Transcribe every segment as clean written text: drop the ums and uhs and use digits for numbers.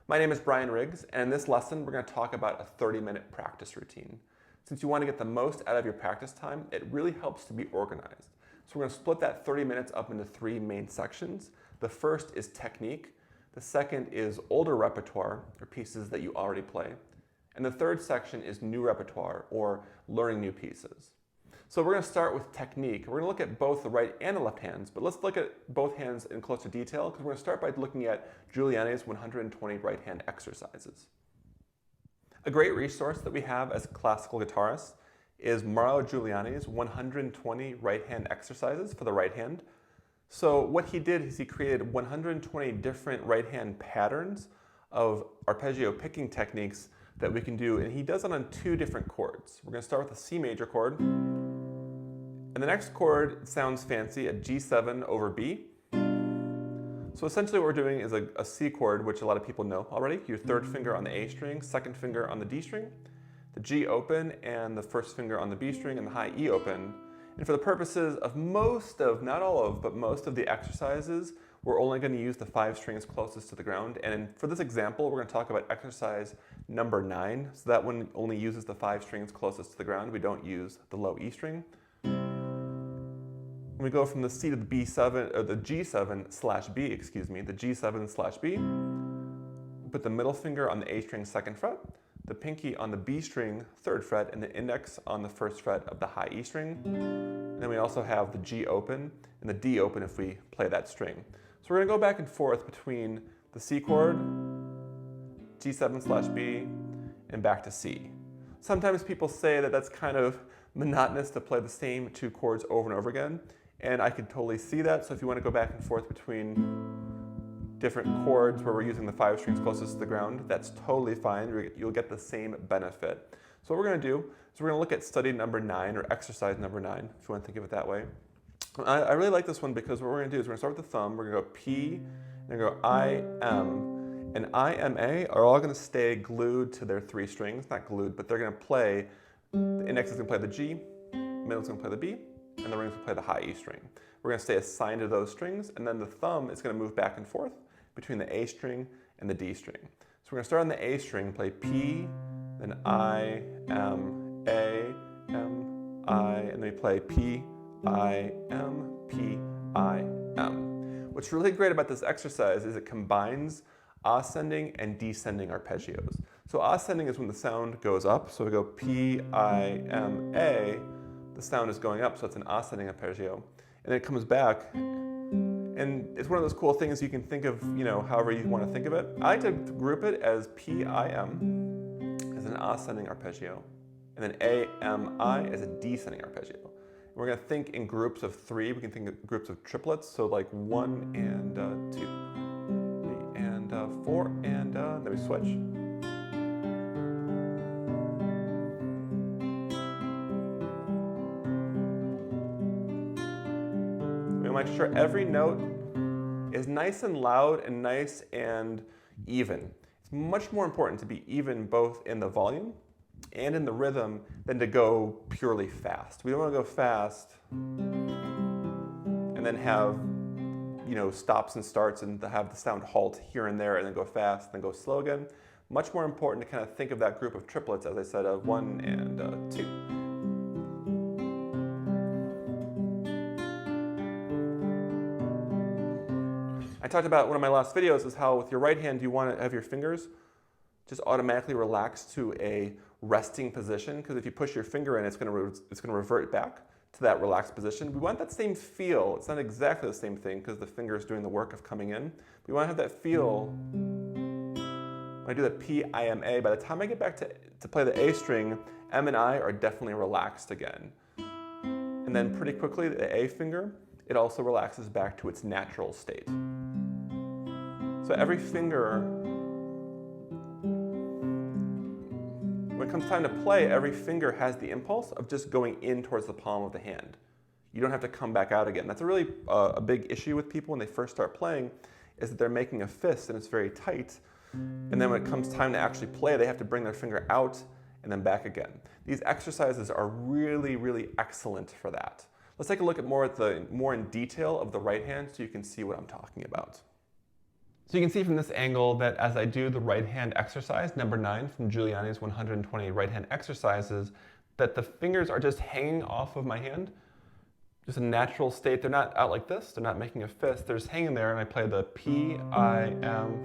My name is Brian Riggs, and in this lesson we're going to talk about a 30-minute practice routine. Since you want to get the most out of your practice time, it really helps to be organized. So we're going to split that 30 minutes up into three main sections. The first is technique, the second is older repertoire, or pieces that you already play, and the third section is new repertoire, or learning new pieces. So we're going to start with technique. We're going to look at both the right and the left hands, but let's look at both hands in closer detail because we're going to start by looking at Guiliani's 120 right hand exercises. A great resource that we have as classical guitarists is Mauro Guiliani's 120 right hand exercises for the right hand. So what he did is he created 120 different right hand patterns of arpeggio picking techniques that we can do, and he does it on two different chords. We're going to start with the C major chord. And the next chord sounds fancy, a G7 over B. So essentially what we're doing is a C chord, which a lot of people know already. Your third finger on the A string, second finger on the D string, the G open, and the first finger on the B string, and the high E open. And for the purposes of not all of, but most of the exercises, we're only going to use the 5 strings closest to the ground. And for this example, we're going to talk about exercise number 9. So that one only uses the 5 strings closest to the ground. We don't use the low E string. We go from the C to the B7, or the G7 slash B, excuse me, the G7 slash B. Put the middle finger on the A string 2nd fret, the pinky on the B string 3rd fret, and the index on the 1st fret of the high E string. And then we also have the G open and the D open if we play that string. So we're going to go back and forth between the C chord, G7 slash B, and back to C. Sometimes people say that that's kind of monotonous to play the same 2 chords over and over again. And I could totally see that. So if you want to go back and forth between different chords where we're using the 5 strings closest to the ground, that's totally fine. You'll get the same benefit. So what we're going to do is we're going to look at study number 9, or exercise number 9, if you want to think of it that way. I really like this one because what we're going to do is we're going to start with the thumb. We're going to go P, and go I, M. And I, M, A are all going to stay glued to their 3 strings. Not glued, but they're going to play, the index is going to play the G, middle is going to play the B, and the ring's going to play the high E string. We're going to stay assigned to those strings, and then the thumb is going to move back and forth between the A string and the D string. So we're going to start on the A string, play P, then I, M, A, M, I, and then we play P, I, M, P, I, M. What's really great about this exercise is it combines ascending and descending arpeggios. So ascending is when the sound goes up, so we go P, I, M, A, the sound is going up, so it's an ascending arpeggio. And then it comes back, and it's one of those cool things you can think of, however you want to think of it. I like to group it as P-I-M as an ascending arpeggio, and then A-M-I as a descending arpeggio. And we're going to think in groups of 3. We can think of groups of triplets, so like 1 and 2, 3 and 4, and then we switch. Make sure every note is nice and loud and nice and even. It's much more important to be even both in the volume and in the rhythm than to go purely fast. We don't want to go fast and then have stops and starts and to have the sound halt here and there and then go fast and then go slow again. Much more important to kind of think of that group of triplets, as I said, of 1 and 2. I talked about one of my last videos is how with your right hand you want to have your fingers just automatically relax to a resting position, because if you push your finger in, it's going to revert back to that relaxed position. We want that same feel. It's not exactly the same thing because the finger is doing the work of coming in. We want to have that feel. When I do that P, I, M, A, by the time I get back to play the A string, M and I are definitely relaxed again. And then pretty quickly, the A finger, it also relaxes back to its natural state. So every finger, when it comes time to play, every finger has the impulse of just going in towards the palm of the hand. You don't have to come back out again. That's a really a big issue with people when they first start playing, is that they're making a fist and it's very tight. And then when it comes time to actually play, they have to bring their finger out and then back again. These exercises are really, really excellent for that. Let's take a look at more in detail of the right hand so you can see what I'm talking about. So you can see from this angle that as I do the right hand exercise, number 9 from Guiliani's 120 right hand exercises, that the fingers are just hanging off of my hand, just a natural state. They're not out like this, they're not making a fist, they're just hanging there, and I play the P, I, M.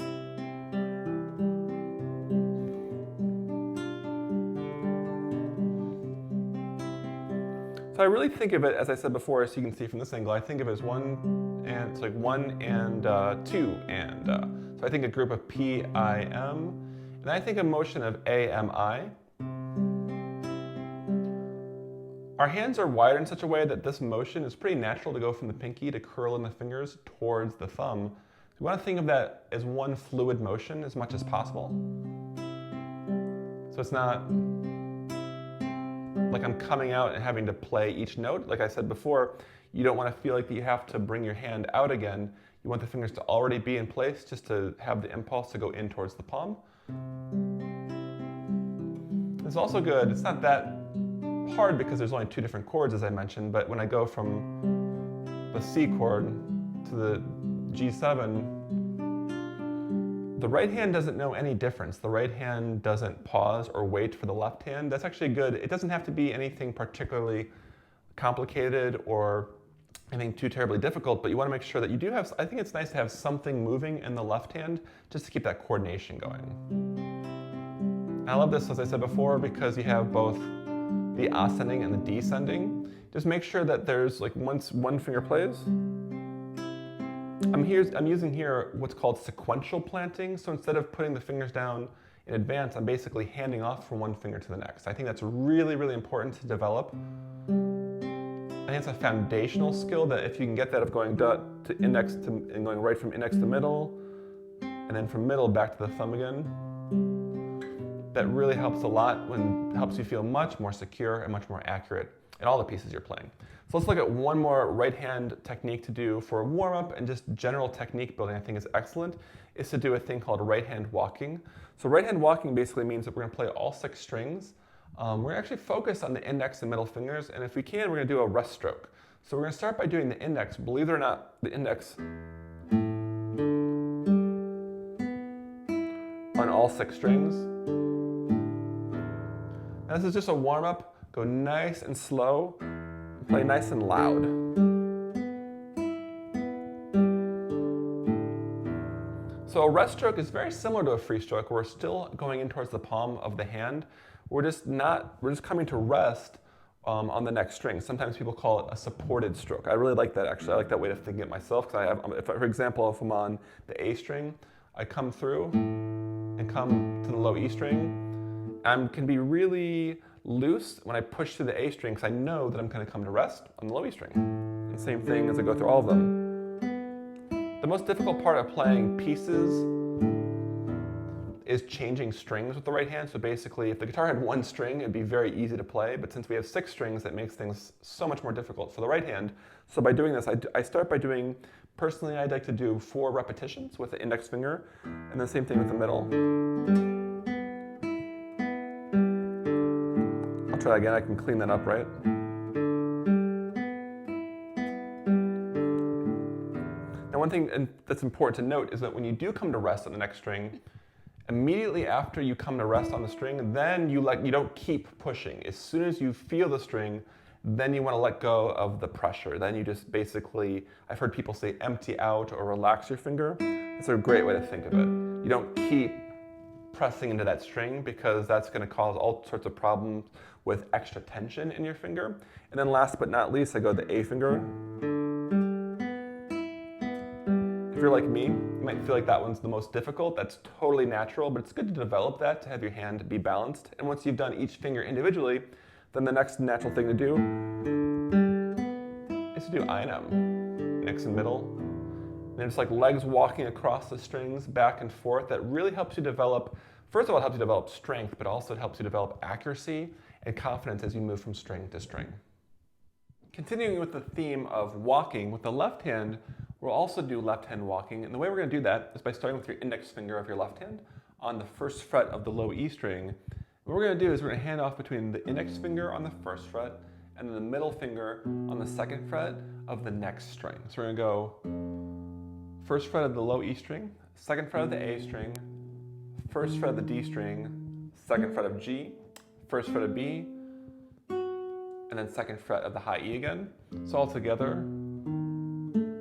So I really think of it, as I said before, as you can see from this angle, I think of it as 1 and, it's like 1 and 2 and. So I think a group of P, I, M, and I think a motion of A, M, I. Our hands are wired in such a way that this motion is pretty natural to go from the pinky to curl in the fingers towards the thumb. We want to think of that as one fluid motion as much as possible. So it's not like I'm coming out and having to play each note. Like I said before, you don't want to feel like you have to bring your hand out again. You want the fingers to already be in place just to have the impulse to go in towards the palm. It's also good, it's not that hard because there's only 2 different chords, as I mentioned, but when I go from the C chord to the G7, the right hand doesn't know any difference. The right hand doesn't pause or wait for the left hand. That's actually good. It doesn't have to be anything particularly complicated or anything too terribly difficult, but you want to make sure that you do have, I think it's nice to have something moving in the left hand just to keep that coordination going. I love this, as I said before, because you have both the ascending and the descending. Just make sure that there's, like, once one finger plays, I'm using here what's called sequential planting. So instead of putting the fingers down in advance, I'm basically handing off from one finger to the next. I think that's really, really important to develop. I think it's a foundational skill that if you can get that of going to index to, and going right from index to middle, and then from middle back to the thumb again, that really helps a lot when it helps you feel much more secure and much more accurate in all the pieces you're playing. So let's look at one more right hand technique to do for a warm up and just general technique building. I think is excellent, is to do a thing called right hand walking. So right hand walking basically means that we're going to play all 6 strings. We're going to actually focus on the index and middle fingers, and if we can, we're going to do a rest stroke. So we're going to start by doing the index. Believe it or not, the index on all 6 strings. Now this is just a warm up. Go nice and slow, play nice and loud. So a rest stroke is very similar to a free stroke. We're still going in towards the palm of the hand. We're just coming to rest on the next string. Sometimes people call it a supported stroke. I really like that, actually. I like that way of thinking it myself, because I have, for example, if I'm on the A string, I come through and come to the low E string. I can be really loose when I push through the A string, because I know that I'm going to come to rest on the low E string. And same thing as I go through all of them. The most difficult part of playing pieces is changing strings with the right hand. So basically, if the guitar had 1 string, it'd be very easy to play. But since we have 6 strings, that makes things so much more difficult for the right hand. So by doing this, I start by doing, personally, I'd like to do 4 repetitions with the index finger, and the same thing with the middle. I'll try again, I can clean that up, right? Now one thing that's important to note is that when you do come to rest on the next string, immediately after you come to rest on the string, then you don't keep pushing. As soon as you feel the string, then you want to let go of the pressure. Then you just basically, I've heard people say empty out or relax your finger. That's a great way to think of it. You don't keep pressing into that string, because that's going to cause all sorts of problems with extra tension in your finger. And then last but not least, I go to the A finger. If you're like me, you might feel like that one's the most difficult. That's totally natural, but it's good to develop that, to have your hand be balanced. And once you've done each finger individually, then the next natural thing to do is to do I and M, index and middle. And it's like legs walking across the strings back and forth. That really helps you develop, first of all, it helps you develop strength, but also it helps you develop accuracy and confidence as you move from string to string. Continuing with the theme of walking, with the left hand, we'll also do left hand walking. And the way we're going to do that is by starting with your index finger of your left hand on the 1st fret of the low E string. What we're going to do is we're going to hand off between the index finger on the 1st fret and then the middle finger on the 2nd fret of the next string. So we're going to go 1st fret of the low E string, second fret of the A string, first fret of the D string, second fret of G, first fret of B, and then second fret of the high E again. So all together, and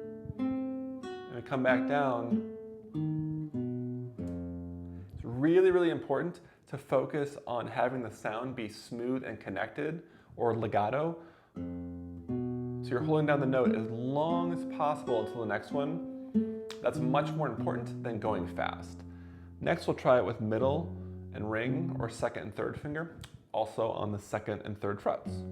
we come back down. It's really, really important to focus on having the sound be smooth and connected, or legato. So you're holding down the note as long as possible until the next one. That's much more important than going fast. Next, we'll try it with middle and ring, or second and third finger, also on the second and third frets.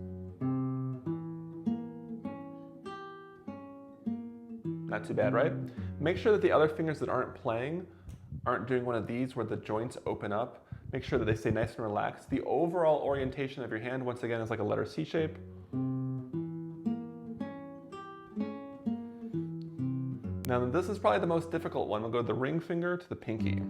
Not too bad, right? Make sure that the other fingers that aren't playing aren't doing one of these where the joints open up. Make sure that they stay nice and relaxed. The overall orientation of your hand, once again, is like a letter C shape. Now this is probably the most difficult one. We'll go to the ring finger to the pinky.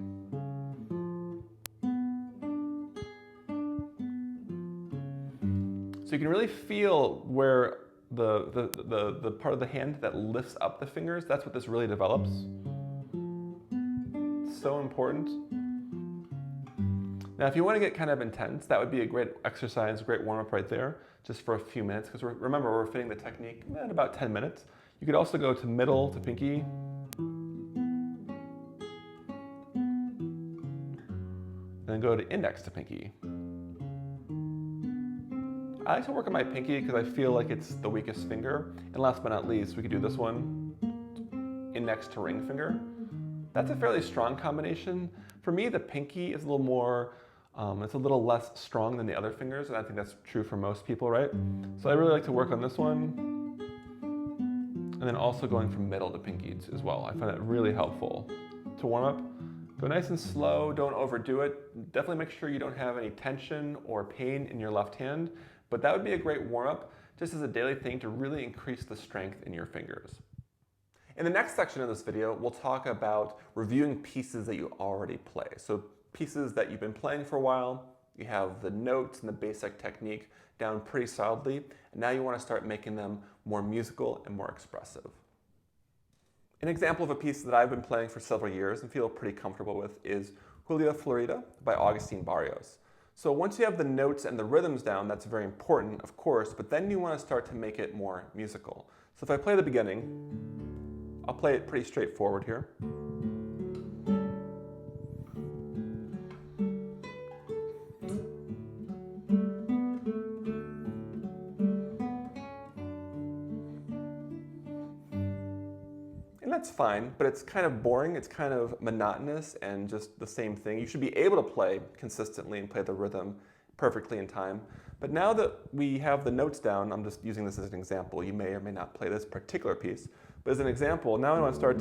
So you can really feel where the part of the hand that lifts up the fingers, that's what this really develops. So important. Now, if you want to get kind of intense, that would be a great exercise, a great warm-up right there, just for a few minutes, because remember, we're fitting the technique in about 10 minutes. You could also go to middle to pinky. Then go to index to pinky. I like to work on my pinky because I feel like it's the weakest finger. And last but not least, we could do this one, index to ring finger. That's a fairly strong combination. For me, the pinky is a little more, it's a little less strong than the other fingers, and I think that's true for most people, right? So I really like to work on this one. And then also going from middle to pinky as well. I find that really helpful to warm up. Go nice and slow, don't overdo it. Definitely make sure you don't have any tension or pain in your left hand, but that would be a great warm-up just as a daily thing to really increase the strength in your fingers. In the next section of this video, we'll talk about reviewing pieces that you already play. So pieces that you've been playing for a while, you have the notes and the basic technique down pretty solidly, and now you want to start making them more musical and more expressive. An example of a piece that I've been playing for several years and feel pretty comfortable with is Julia Florida by Agustin Barrios. So once you have the notes and the rhythms down, that's very important, of course, but then you want to start to make it more musical. So if I play the beginning, I'll play it pretty straightforward here. And that's fine, but it's kind of boring, it's kind of monotonous and just the same thing. You should be able to play consistently and play the rhythm perfectly in time. But now that we have the notes down, I'm just using this as an example. You may or may not play this particular piece, but as an example, now I want to start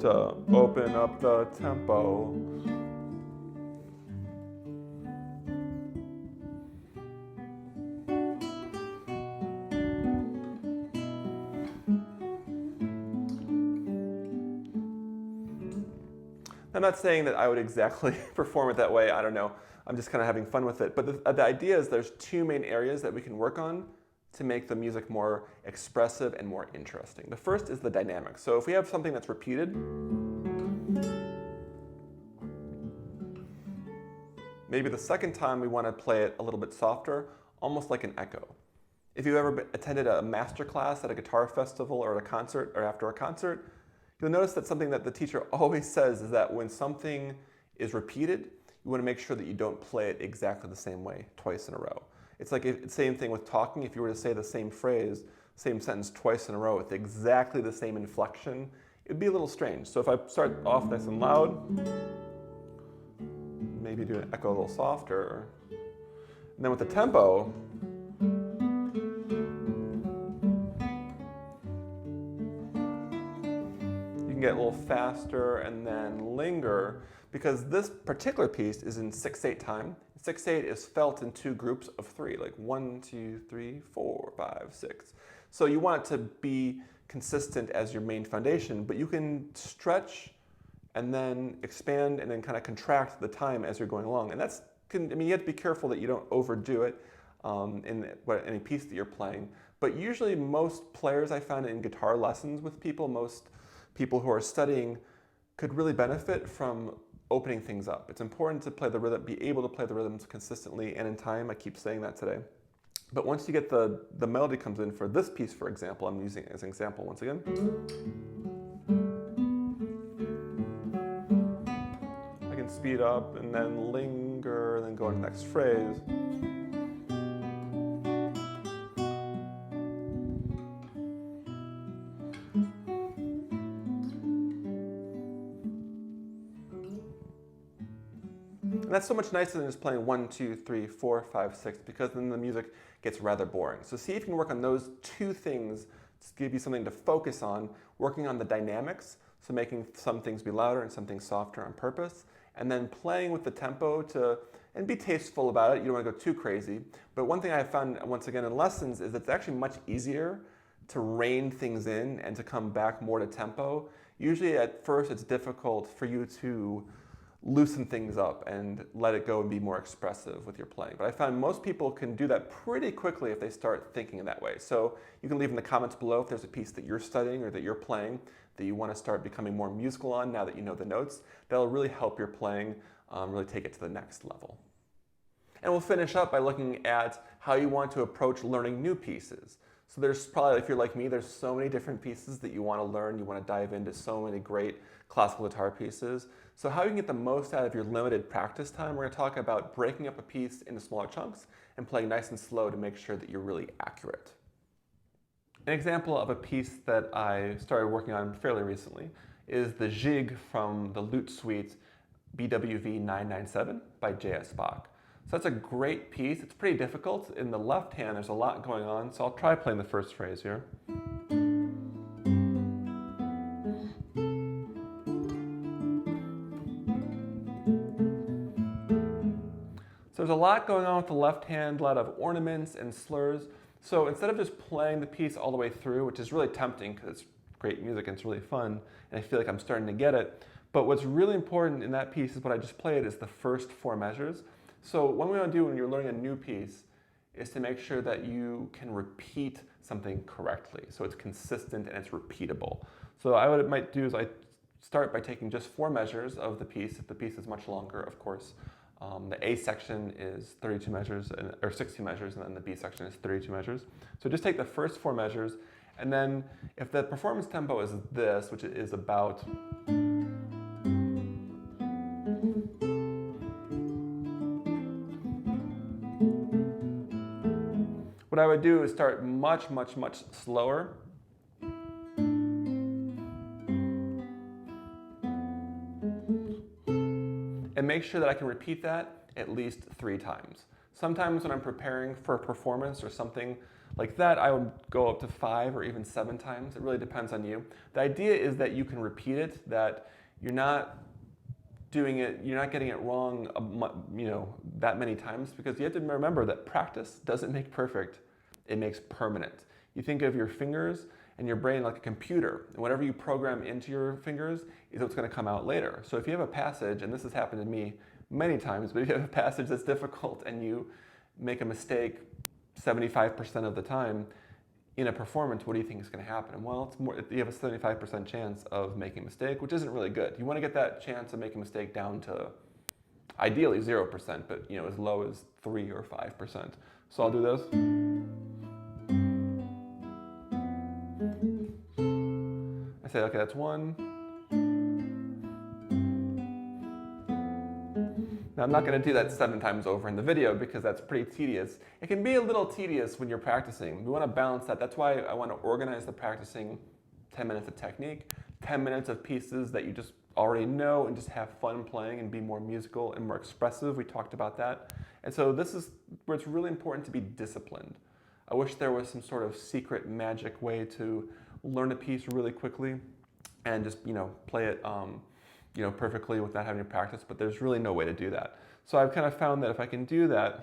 to open up the tempo. I'm not saying that I would exactly perform it that way, I don't know. I'm just kind of having fun with it. But the idea is there's two main areas that we can work on to make the music more expressive and more interesting. The first is the dynamics. So if we have something that's repeated, maybe the second time we want to play it a little bit softer, almost like an echo. If you've ever attended a master class at a guitar festival or at a concert or after a concert, you'll notice that something that the teacher always says is that when something is repeated, you want to make sure that you don't play it exactly the same way twice in a row. It's like the same thing with talking. If you were to say the same phrase, same sentence twice in a row with exactly the same inflection, it'd be a little strange. So if I start off nice and loud, maybe do an echo a little softer, and then with the tempo, get a little faster and then linger, because this particular piece is in 6/8 time. 6/8 is felt in two groups of three, like 1, 2, 3, 4, 5, 6. So you want it to be consistent as your main foundation, but you can stretch and then expand and then kind of contract the time as you're going along. And you have to be careful that you don't overdo it. in any piece that you're playing. But usually most players I found in guitar lessons with people, most people who are studying could really benefit from opening things up. It's important to play the rhythm, be able to play the rhythms consistently and in time. I keep saying that today. But once you get the melody comes in for this piece, for example, I'm using it as an example once again. I can speed up and then linger and then go to the next phrase. And that's so much nicer than just playing 1, 2, 3, 4, 5, 6, because then the music gets rather boring. So see if you can work on those two things to give you something to focus on, working on the dynamics, so making some things be louder and some things softer on purpose, and then playing with the tempo and be tasteful about it. You don't want to go too crazy. But one thing I found, once again, in lessons is it's actually much easier to rein things in and to come back more to tempo. Usually at first it's difficult for you to loosen things up and let it go and be more expressive with your playing. But I found most people can do that pretty quickly if they start thinking in that way. So you can leave in the comments below if there's a piece that you're studying or that you're playing that you want to start becoming more musical on now that you know the notes. That'll really help your playing really take it to the next level. And we'll finish up by looking at how you want to approach learning new pieces. So there's probably, if you're like me, there's so many different pieces that you want to learn. You want to dive into so many great classical guitar pieces. So how you can get the most out of your limited practice time, we're going to talk about breaking up a piece into smaller chunks and playing nice and slow to make sure that you're really accurate. An example of a piece that I started working on fairly recently is the Jig from the Lute Suite BWV 997 by J.S. Bach. So that's a great piece. It's pretty difficult. In the left hand, there's a lot going on, so I'll try playing the first phrase here. So there's a lot going on with the left hand, a lot of ornaments and slurs. So instead of just playing the piece all the way through, which is really tempting because it's great music and it's really fun, and I feel like I'm starting to get it, but what's really important in that piece is what I just played is the first 4 measures. So what we want to do when you're learning a new piece is to make sure that you can repeat something correctly. So it's consistent and it's repeatable. So what I might do is I start by taking just 4 measures of the piece. If the piece is much longer, of course. The A section is 32 measures, or 60 measures, and then the B section is 32 measures. So just take the first 4 measures, and then if the performance tempo is this, which is about what I would do is start much, much, much slower. And make sure that I can repeat that at least 3 times. Sometimes when I'm preparing for a performance or something like that, I would go up to 5 or even 7 times. It really depends on you. The idea is that you can repeat it, that you're not doing it, you're not getting it wrong, that many times, because you have to remember that practice doesn't make perfect, it makes permanent. You think of your fingers and your brain like a computer, and whatever you program into your fingers is what's going to come out later. So if you have a passage, and this has happened to me many times, but if you have a passage that's difficult and you make a mistake 75% of the time in a performance, what do you think is going to happen? Well, it's more, you have a 75% chance of making a mistake, which isn't really good. You want to get that chance of making a mistake down to ideally 0%, but as low as 3 or 5%. So I'll do this. I say, okay, that's 1. Now I'm not going to do that 7 times over in the video because that's pretty tedious. It can be a little tedious when you're practicing. We want to balance that. That's why I want to organize the practicing 10 minutes of technique, 10 minutes of pieces that you just already know and just have fun playing and be more musical and more expressive. We talked about that. And so this is where it's really important to be disciplined. I wish there was some sort of secret magic way to learn a piece really quickly and just play it perfectly without having to practice, but there's really no way to do that. So I've kind of found that if I can do that,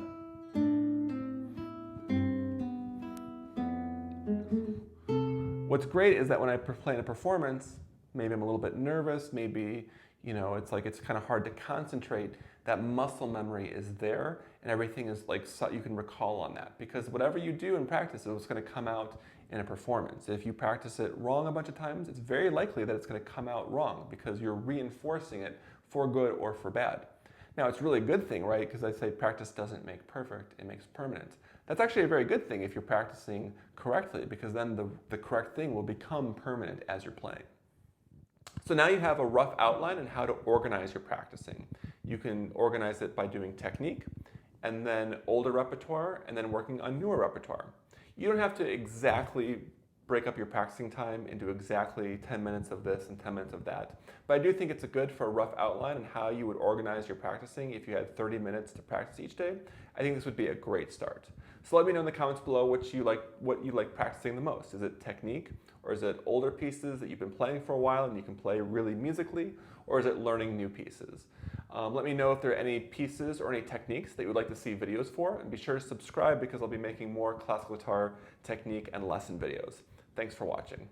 what's great is that when I play in a performance, maybe I'm a little bit nervous, maybe it's kind of hard to concentrate. that muscle memory is there and everything is like, so you can recall on that, because whatever you do in practice is what's going to come out in a performance. If you practice it wrong a bunch of times, it's very likely that it's going to come out wrong because you're reinforcing it for good or for bad. Now, it's really a good thing, right? Because I say practice doesn't make perfect, it makes permanent. That's actually a very good thing if you're practicing correctly, because then the correct thing will become permanent as you're playing. So now you have a rough outline on how to organize your practicing. You can organize it by doing technique, and then older repertoire, and then working on newer repertoire. You don't have to exactly break up your practicing time into exactly 10 minutes of this and 10 minutes of that. But I do think it's good for a rough outline on how you would organize your practicing if you had 30 minutes to practice each day. I think this would be a great start. So let me know in the comments below what you like practicing the most. Is it technique, or is it older pieces that you've been playing for a while and you can play really musically, or is it learning new pieces? Let me know if there are any pieces or any techniques that you would like to see videos for, and be sure to subscribe because I'll be making more classical guitar technique and lesson videos. Thanks for watching.